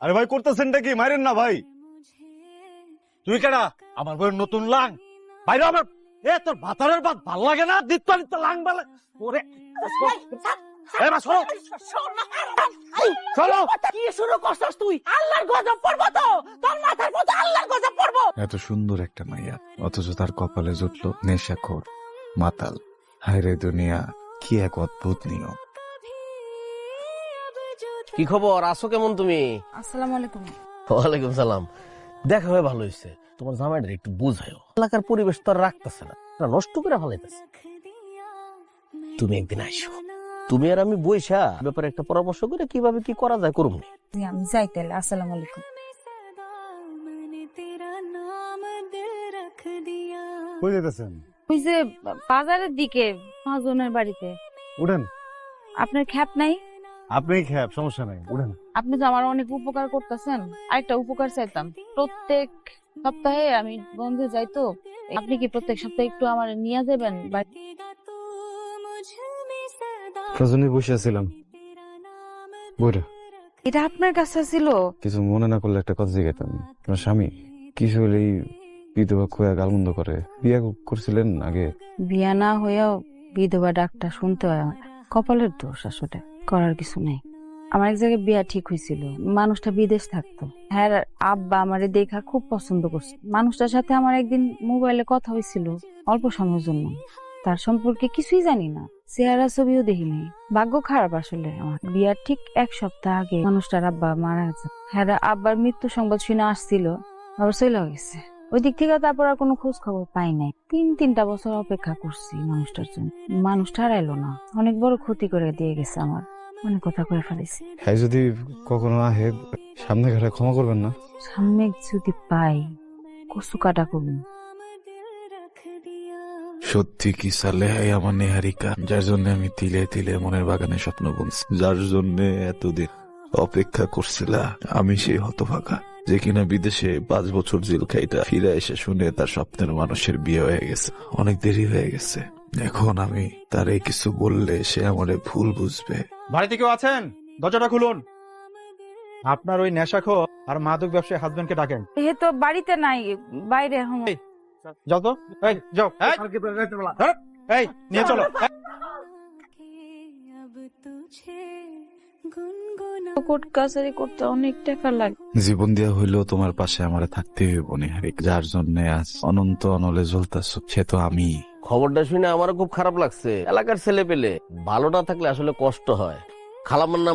আরে ভাই করতেছেনটা কি? মারেন না ভাই। তুই কেডা? আমার বউয়ের নতুন লাং বাইরে আমার। তোর ভাতারের ভাত ভাল লাগে না? দিত লাং বালে ওরে। কি শুরু করছস তুই? আল্লাহর গজব পড়বো তো, তোর মাথার মধ্যে আল্লাহর গজব পড়বো। এত সুন্দর একটা মাইয়া, অথচ তার কপালে জুটলো নেশাখোর মাতাল। হায় রে দুনিয়া, কি এক অদ্ভুত নিয়ম। কি খবর, আছো কেমন তুমি? আসসালামু আলাইকুম। ওয়ালাইকুম সালাম। দেখা হয়ে ভালো হয়েছে। তোমার জামাইটা একটু বুঝাইও, এলাকার পরিবেশ তো আর রাখতেছে না, নষ্ট করে ফেলাইতেছে। তুমি একদিন আইসো, তুমি আর আমি বইসা ব্যাপারে একটা পরামর্শ করে কিভাবে কি করা যায় করুন। আমি যাই তাহলে। আসসালামু আলাইকুম। কই যেতেছেন? ওই যে বাজারের দিকে মহাজনের বাড়িতে। উঠেন। আপনার খ্যাপ নাই? আপনি খেয়ে সমস্যা নাই, উঠেন। আপনি তো আমার অনেক উপকার করতেছেন, আরেকটা উপকার চাইতাম। প্রত্যেক সপ্তাহে আমি বন্ধে যাই তো, আপনি কি প্রত্যেক সপ্তাহে একটু আমার নিয়ে যাবেন? প্রয়োজনে বসে আছিলাম। বইরা এটা আপনার কাছে ছিল? কিছু মনে না করলে একটা কথা জিজ্ঞাসা। তোমার স্বামী কিছু হলেই বিধবা খোয়া গালমন্দ করে। বিয়ে করছিলেন আগে? বিয়া না হয়েও বিধবা ডাকটা শুনতে হয় আমার। কপালের দোষ, আসলে করার কিছু নেই। আমার এক জায়গায় বিয়া ঠিক হয়েছিল, মানুষটা বিদেশ থাকতো। হ্যাঁ, আব্বা আমারে দেখা খুব পছন্দ করছে। মানুষটার সাথে আমার একদিন মোবাইলে কথা হয়েছিল অল্প সময়ের জন্য। তার সম্পর্কে কিছুই জানি না, চেহারা ছবিও দেখিনি। ভাগ্য খারাপ আসলে আমার। বিয়ার ঠিক এক সপ্তাহ আগে মানুষটার আব্বা মারা গেছে। হ্যাঁ, আব্বার মৃত্যু সংবাদ শুনে আসছিল, আবার চলে গেছে। ওই দিক থেকে তারপর আর কোনো খোঁজ খবর পাই নাই। তিনটা বছর অপেক্ষা করছি মানুষটার জন্য। মানুষটা হারাইলো না, অনেক বড় ক্ষতি করে দিয়ে গেছে আমার। অনেক কথা করে ফেলেছি। হ্যাঁ, যদি কখনো আহে সামনে ঘাটে ক্ষমা করবেন না? সামনে যদি পাই কচু কাটা করবো। সত্যি কি সালে আমার নেহারিকা, যার জন্য আমি তিলে তিলে মনের বাগানে স্বপ্ন বুনছি, যার জন্য এতদিন অপেক্ষা করছিলা। আমি সেই হতভাগা যে কিনা বিদেশে 5 বছর জেল খাইটা ফিরে এসে শুনে তার স্বপ্নের মানুষের বিয়ে হয়ে গেছে। অনেক দেরি হয়ে গেছে। এখন আমি তারে কিছু বললে সে আমারে ভুল বুঝবে। বাড়িতে কেউ আছেন? দরজাটা খুলুন। আপনার ওই নেশাখোর আর মাদক ব্যবসায়ী হাজবেন্ডকে ডাকেন। এ তো বাড়িতে নাই, বাইরে এখন। যাও তো, এই যাও। এই নিয়ে চলো। কোর্ট কাছারি করতে অনেক টাকা লাগে। জীবন দেওয়া হইলেও তোমার পাশে আমারে থাকতে হইব নেহারি। যার জন্য আজ অনন্ত অনলে জ্বলতাছ সে তো আমি। খবরটা শুনে আমারও খুব খারাপ লাগছে। এলাকার ছেলে পেলে ভালো না থাকলে আসলে কষ্ট হয়। খালাম্মার নাম